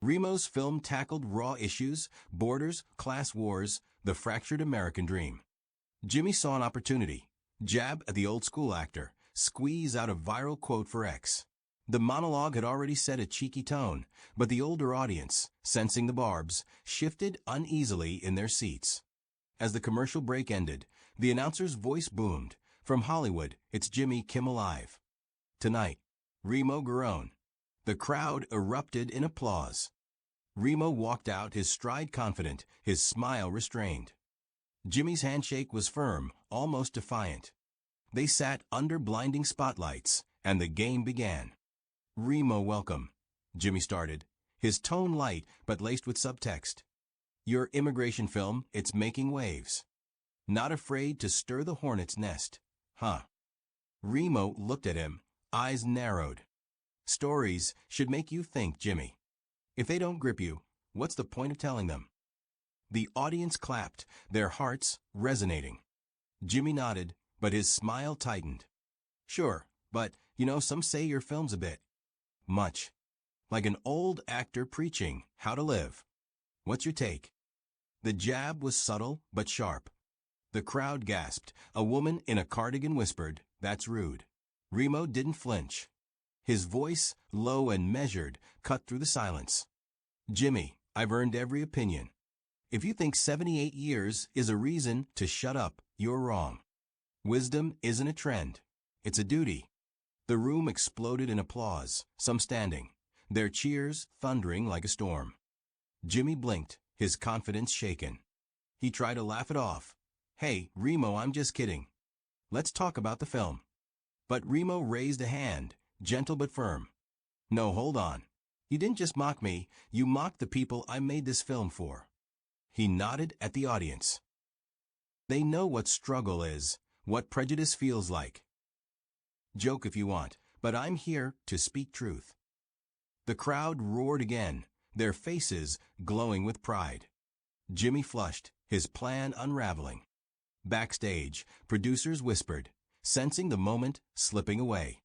Remo's film tackled raw issues, borders, class wars, the fractured American dream. Jimmy saw an opportunity. Jab at the old-school actor, squeeze out a viral quote for X. The monologue had already set a cheeky tone, but the older audience, sensing the barbs, shifted uneasily in their seats. As the commercial break ended, the announcer's voice boomed. From Hollywood, it's Jimmy Kimmel Live. Tonight, Remo Girone. The crowd erupted in applause. Remo walked out, his stride confident, his smile restrained. Jimmy's handshake was firm, almost defiant. They sat under blinding spotlights, and the game began. "Remo, welcome," Jimmy started, his tone light but laced with subtext. "Your immigration film, it's making waves. Not afraid to stir the hornet's nest, huh?" Remo looked at him, eyes narrowed. "Stories should make you think, Jimmy. If they don't grip you, what's the point of telling them?" The audience clapped, their hearts resonating. Jimmy nodded, but his smile tightened. "Sure, but, some say your film's a bit much. Like an old actor preaching how to live. What's your take?" The jab was subtle but sharp. The crowd gasped. A woman in a cardigan whispered, "That's rude." Remo didn't flinch. His voice, low and measured, cut through the silence. "Jimmy, I've earned every opinion. If you think 78 years is a reason to shut up, you're wrong. Wisdom isn't a trend. It's a duty." The room exploded in applause, some standing, their cheers thundering like a storm. Jimmy blinked, his confidence shaken. He tried to laugh it off. "Hey, Remo, I'm just kidding. Let's talk about the film." But Remo raised a hand, gentle but firm. "No, hold on. You didn't just mock me, you mocked the people I made this film for." He nodded at the audience. "They know what struggle is, what prejudice feels like. Joke if you want, but I'm here to speak truth." The crowd roared again, their faces glowing with pride. Jimmy flushed, his plan unraveling. Backstage, producers whispered, sensing the moment slipping away.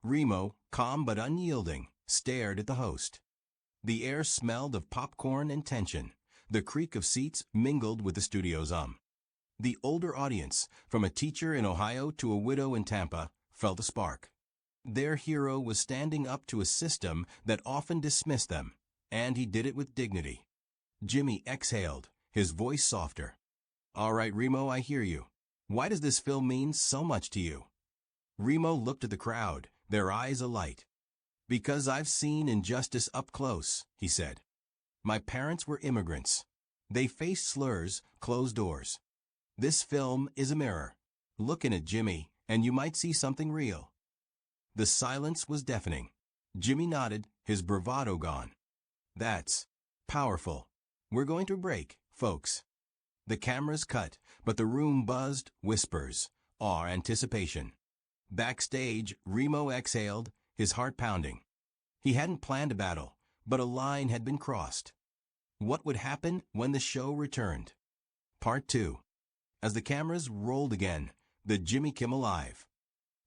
Remo, calm but unyielding, stared at the host. The air smelled of popcorn and tension. The creak of seats mingled with the studio's The older audience, from a teacher in Ohio to a widow in Tampa, felt a spark. Their hero was standing up to a system that often dismissed them, and he did it with dignity. Jimmy exhaled, his voice softer. "All right, Remo, I hear you. Why does this film mean so much to you?" Remo looked at the crowd, their eyes alight. "Because I've seen injustice up close," he said. "My parents were immigrants. They faced slurs, closed doors. This film is a mirror. Look in it, Jimmy, and you might see something real." The silence was deafening. Jimmy nodded, his bravado gone. "That's powerful. We're going to break, folks." The cameras cut, but the room buzzed, whispers, awe, anticipation. Backstage, Remo exhaled, his heart pounding. He hadn't planned a battle, but a line had been crossed. What would happen when the show returned? Part 2. As the cameras rolled again, the Jimmy Kimmel Live.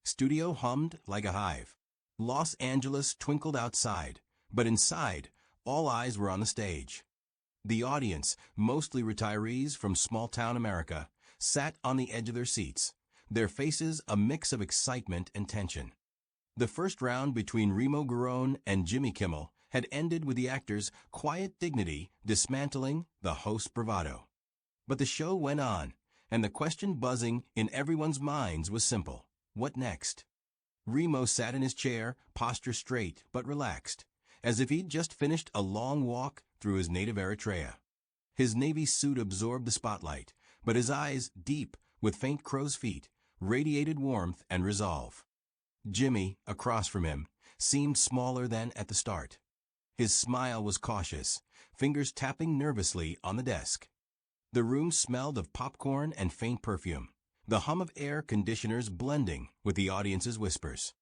Studio hummed like a hive. Los Angeles twinkled outside, but inside, all eyes were on the stage. The audience, mostly retirees from small-town America, sat on the edge of their seats, their faces a mix of excitement and tension. The first round between Remo Girone and Jimmy Kimmel had ended with the actor's quiet dignity dismantling the host's bravado. But the show went on, and the question buzzing in everyone's minds was simple. What next? Remo sat in his chair, posture straight but relaxed, as if he'd just finished a long walk through his native Eritrea. His navy suit absorbed the spotlight, but his eyes, deep, with faint crow's feet, radiated warmth and resolve. Jimmy, across from him, seemed smaller than at the start. His smile was cautious, fingers tapping nervously on the desk. The room smelled of popcorn and faint perfume, the hum of air conditioners blending with the audience's whispers.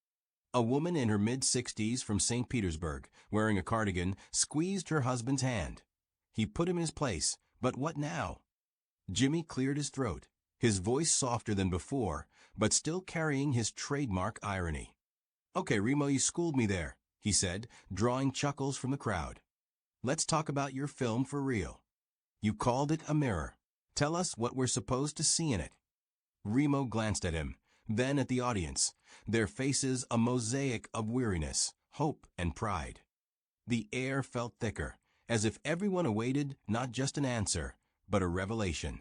A woman in her mid-60s from St. Petersburg, wearing a cardigan, squeezed her husband's hand. He put him in his place, but what now? Jimmy cleared his throat, his voice softer than before, but still carrying his trademark irony. "Okay, Remo, you schooled me there," he said, drawing chuckles from the crowd. Let's talk about your film for real. You called it a mirror. Tell us what we're supposed to see in it. Remo glanced at him, then at the audience, their faces a mosaic of weariness, hope, and pride. The air felt thicker, as if everyone awaited not just an answer, but a revelation.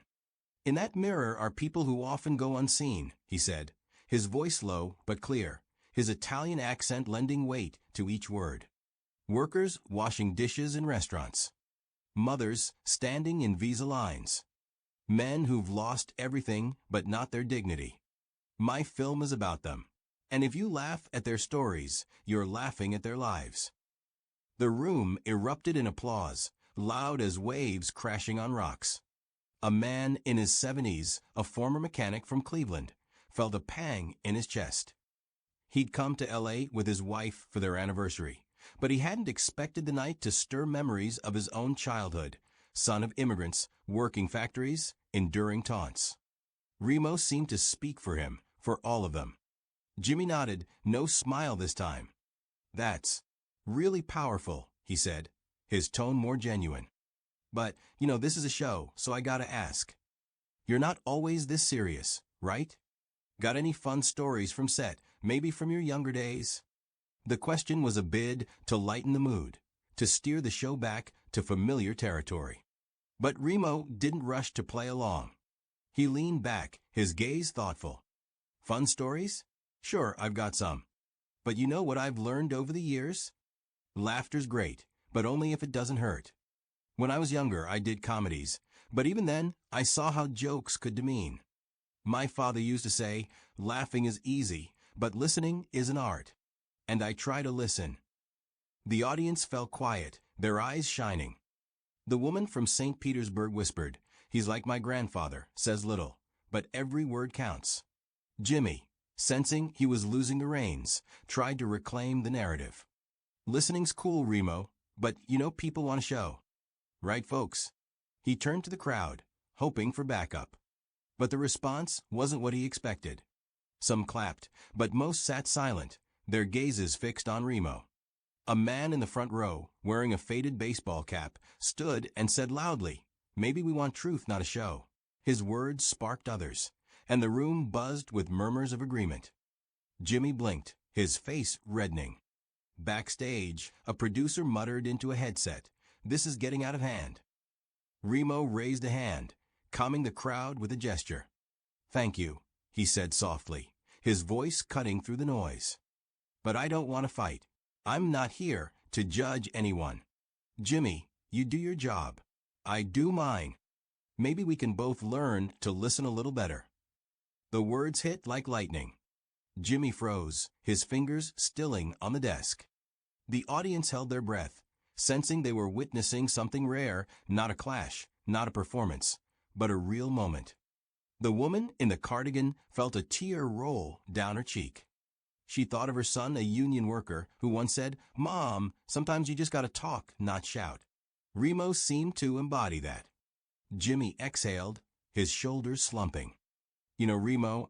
In that mirror are people who often go unseen, he said, his voice low but clear, his Italian accent lending weight to each word. Workers washing dishes in restaurants. Mothers standing in visa lines. Men who've lost everything but not their dignity. My film is about them. And if you laugh at their stories, you're laughing at their lives. The room erupted in applause, loud as waves crashing on rocks. A man in his 70s, a former mechanic from Cleveland, felt a pang in his chest. He'd come to L.A. with his wife for their anniversary, but he hadn't expected the night to stir memories of his own childhood, son of immigrants, working factories, enduring taunts. Remo seemed to speak for him, for all of them. Jimmy nodded, no smile this time. That's really powerful, he said, his tone more genuine. But, this is a show, so I gotta ask. You're not always this serious, right? Got any fun stories from set, maybe from your younger days? The question was a bid to lighten the mood, to steer the show back to familiar territory. But Remo didn't rush to play along. He leaned back, his gaze thoughtful. Fun stories? Sure, I've got some. But you know what I've learned over the years? Laughter's great, but only if it doesn't hurt. When I was younger, I did comedies, but even then, I saw how jokes could demean. My father used to say, laughing is easy, but listening is an art. And I try to listen. The audience fell quiet, their eyes shining. The woman from St. Petersburg whispered, he's like my grandfather, says little, but every word counts. Jimmy, sensing he was losing the reins, tried to reclaim the narrative. Listening's cool, Remo, but people want a show. Right, folks? He turned to the crowd, hoping for backup. But the response wasn't what he expected. Some clapped, but most sat silent, their gazes fixed on Remo. A man in the front row, wearing a faded baseball cap, stood and said loudly, maybe we want truth, not a show. His words sparked others, and the room buzzed with murmurs of agreement. Jimmy blinked, his face reddening. Backstage, a producer muttered into a headset, this is getting out of hand. Remo raised a hand, calming the crowd with a gesture. Thank you, he said softly, his voice cutting through the noise. But I don't want to fight. I'm not here to judge anyone. Jimmy, you do your job. I do mine. Maybe we can both learn to listen a little better. The words hit like lightning. Jimmy froze, his fingers stilling on the desk. The audience held their breath, sensing they were witnessing something rare, not a clash, not a performance, but a real moment. The woman in the cardigan felt a tear roll down her cheek. She thought of her son, a union worker, who once said, Mom, sometimes you just gotta talk, not shout. Remo seemed to embody that. Jimmy exhaled, his shoulders slumping. Remo,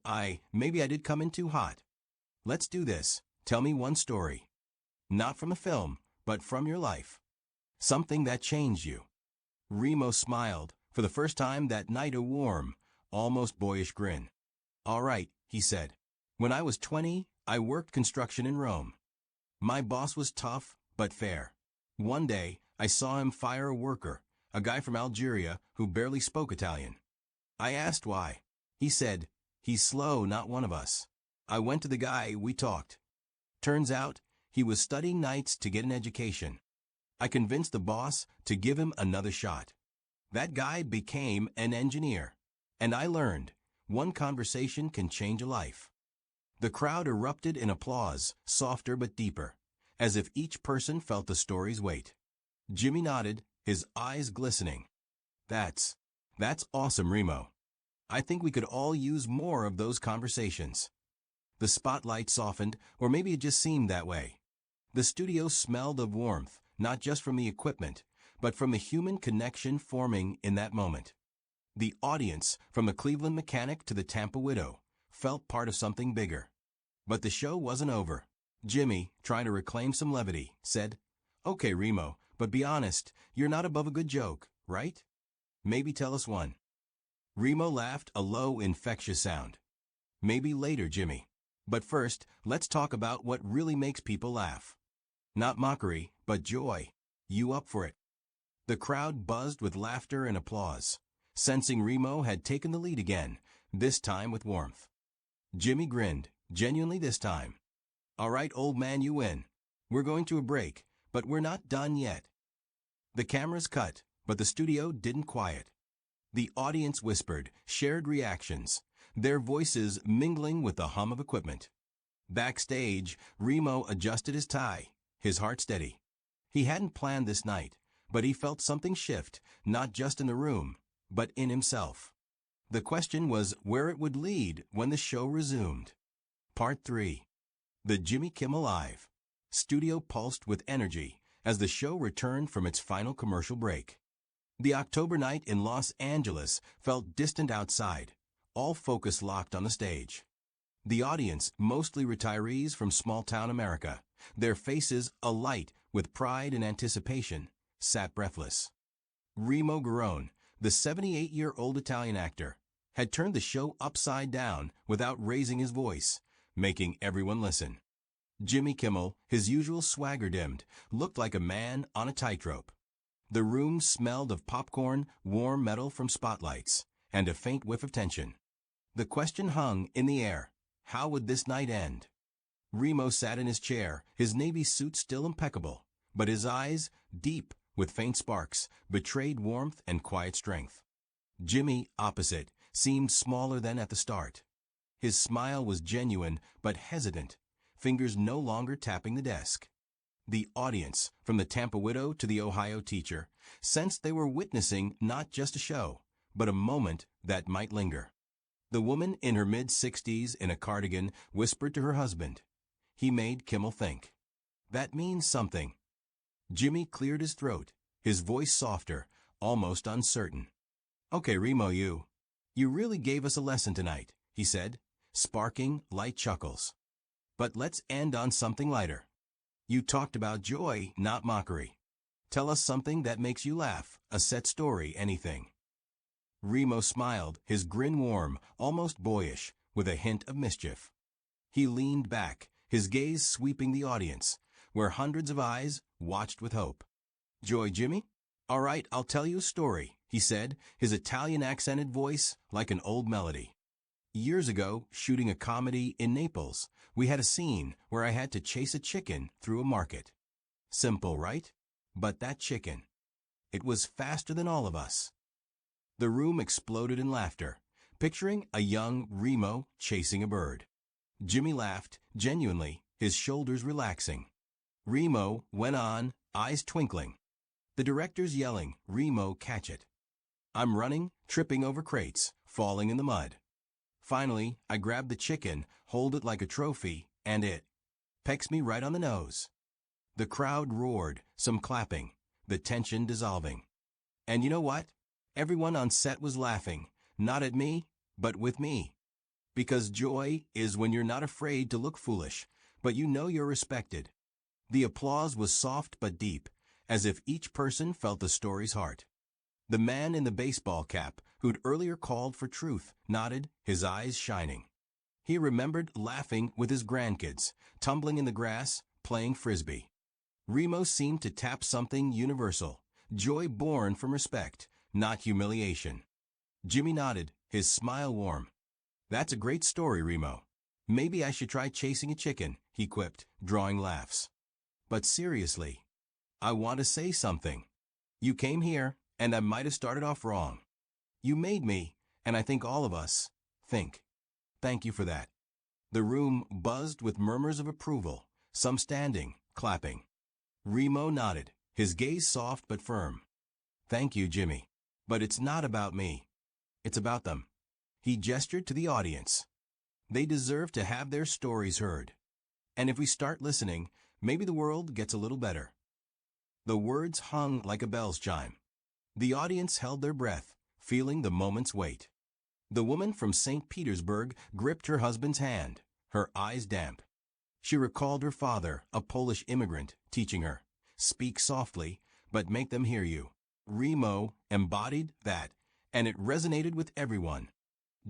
maybe I did come in too hot. Let's do this. Tell me one story. Not from a film, but from your life. Something that changed you. Remo smiled, for the first time that night a warm, almost boyish grin. All right, he said. When I was 20, I worked construction in Rome. My boss was tough, but fair. One day, I saw him fire a worker, a guy from Algeria who barely spoke Italian. I asked why. He said, he's slow, not one of us. I went to the guy, we talked. Turns out, he was studying nights to get an education. I convinced the boss to give him another shot. That guy became an engineer. And I learned, one conversation can change a life. The crowd erupted in applause, softer but deeper, as if each person felt the story's weight. Jimmy nodded, his eyes glistening. That's awesome, Remo. I think we could all use more of those conversations. The spotlight softened, or maybe it just seemed that way. The studio smelled of warmth, not just from the equipment, but from the human connection forming in that moment. The audience, from the Cleveland mechanic to the Tampa widow, felt part of something bigger. But the show wasn't over. Jimmy, trying to reclaim some levity, said, Okay, Remo, but be honest, you're not above a good joke, right? Maybe tell us one. Remo laughed a low, infectious sound. Maybe later, Jimmy. But first, let's talk about what really makes people laugh. Not mockery, but joy. You up for it? The crowd buzzed with laughter and applause, sensing Remo had taken the lead again, this time with warmth. Jimmy grinned, genuinely this time. All right, old man, you win. We're going to a break, but we're not done yet. The cameras cut, but the studio didn't quiet. The audience whispered, shared reactions, their voices mingling with the hum of equipment. Backstage, Remo adjusted his tie, his heart steady. He hadn't planned this night, but he felt something shift, not just in the room, but in himself. The question was where it would lead when the show resumed. Part 3. The Jimmy Kimmel Live. Studio pulsed with energy as the show returned from its final commercial break. The October night in Los Angeles felt distant outside, all focus locked on the stage. The audience, mostly retirees from small-town America, their faces alight with pride and anticipation, sat breathless. Remo Girone, the 78-year-old Italian actor, had turned the show upside down without raising his voice, making everyone listen. Jimmy Kimmel, his usual swagger dimmed, looked like a man on a tightrope. The room smelled of popcorn, warm metal from spotlights, and a faint whiff of tension. The question hung in the air. How would this night end? Remo sat in his chair, his navy suit still impeccable, but his eyes, deep with faint sparks, betrayed warmth and quiet strength. Jimmy, opposite, seemed smaller than at the start. His smile was genuine but hesitant, fingers no longer tapping the desk. The audience, from the Tampa widow to the Ohio teacher, sensed they were witnessing not just a show, but a moment that might linger. The woman in her mid-60s in a cardigan whispered to her husband. He made Kimmel think. That means something. Jimmy cleared his throat, his voice softer, almost uncertain. Okay, Remo, you really gave us a lesson tonight, he said, sparking light chuckles. But let's end on something lighter. You talked about joy, not mockery. Tell us something that makes you laugh, a set story, anything. Remo smiled, his grin warm, almost boyish, with a hint of mischief. He leaned back, his gaze sweeping the audience, where hundreds of eyes watched with hope. Joy, Jimmy? All right, I'll tell you a story, he said, his Italian-accented voice like an old melody. Years ago, shooting a comedy in Naples, we had a scene where I had to chase a chicken through a market. Simple, right? But that chicken. It was faster than all of us. The room exploded in laughter, picturing a young Remo chasing a bird. Jimmy laughed, genuinely, his shoulders relaxing. Remo went on, eyes twinkling. The director's yelling, Remo, catch it. I'm running, tripping over crates, falling in the mud. Finally, I grab the chicken, hold it like a trophy, and it pecks me right on the nose. The crowd roared, some clapping, the tension dissolving. And you know what? Everyone on set was laughing, not at me, but with me. Because joy is when you're not afraid to look foolish, but you know you're respected. The applause was soft but deep, as if each person felt the story's heart. The man in the baseball cap, who'd earlier called for truth, nodded, his eyes shining. He remembered laughing with his grandkids, tumbling in the grass, playing frisbee. Remo seemed to tap something universal, joy born from respect, not humiliation. Jimmy nodded, his smile warm. That's a great story, Remo. Maybe I should try chasing a chicken, he quipped, drawing laughs. But seriously, I want to say something. You came here, and I might have started off wrong. You made me, and I think all of us, think. Thank you for that. The room buzzed with murmurs of approval, some standing, clapping. Remo nodded, his gaze soft but firm. Thank you, Jimmy. But it's not about me. It's about them. He gestured to the audience. They deserve to have their stories heard. And if we start listening, maybe the world gets a little better. The words hung like a bell's chime. The audience held their breath, feeling the moment's weight. The woman from St. Petersburg gripped her husband's hand, her eyes damp. She recalled her father, a Polish immigrant, teaching her, speak softly, but make them hear you. Remo embodied that, and it resonated with everyone.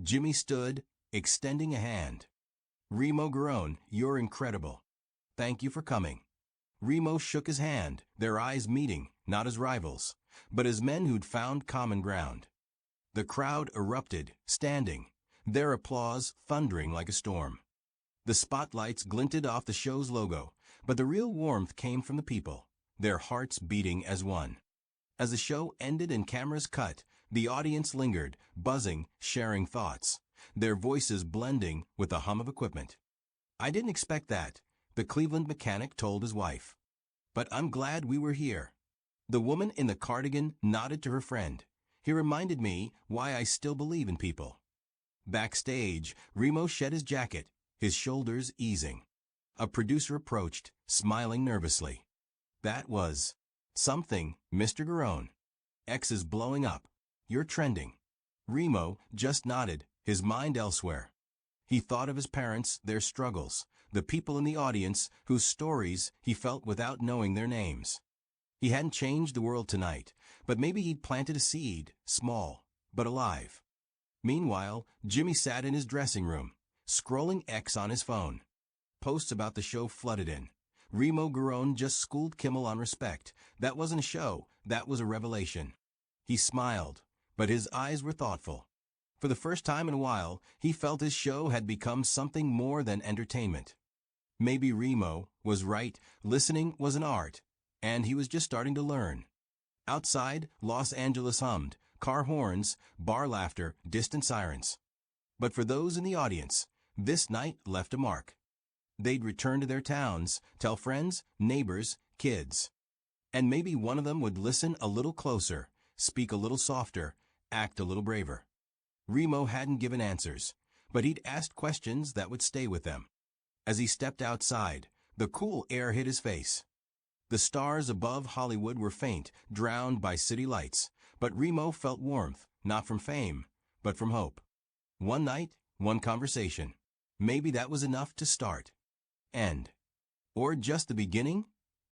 Jimmy stood, extending a hand. Remo Girone, you're incredible. Thank you for coming. Remo shook his hand, their eyes meeting, not as rivals, but as men who'd found common ground. The crowd erupted, standing, their applause thundering like a storm. The spotlights glinted off the show's logo, but the real warmth came from the people, their hearts beating as one. As the show ended and cameras cut, the audience lingered, buzzing, sharing thoughts, their voices blending with the hum of equipment. I didn't expect that, the Cleveland mechanic told his wife. But I'm glad we were here. The woman in the cardigan nodded to her friend. He reminded me why I still believe in people. Backstage, Remo shed his jacket, his shoulders easing. A producer approached, smiling nervously. That was something, Mr. Girone. X is blowing up. You're trending. Remo just nodded, his mind elsewhere. He thought of his parents, their struggles, the people in the audience whose stories he felt without knowing their names. He hadn't changed the world tonight, but maybe he'd planted a seed, small, but alive. Meanwhile, Jimmy sat in his dressing room, scrolling X on his phone. Posts about the show flooded in. Remo Girone just schooled Kimmel on respect. That wasn't a show, that was a revelation. He smiled, but his eyes were thoughtful. For the first time in a while, he felt his show had become something more than entertainment. Maybe Remo was right, listening was an art, and he was just starting to learn. Outside, Los Angeles hummed, car horns, bar laughter, distant sirens. But for those in the audience, this night left a mark. They'd return to their towns, tell friends, neighbors, kids. And maybe one of them would listen a little closer, speak a little softer, act a little braver. Remo hadn't given answers, but he'd asked questions that would stay with them. As he stepped outside, the cool air hit his face. The stars above Hollywood were faint, drowned by city lights, but Remo felt warmth, not from fame, but from hope. One night, one conversation. Maybe that was enough to start. End. Or just the beginning?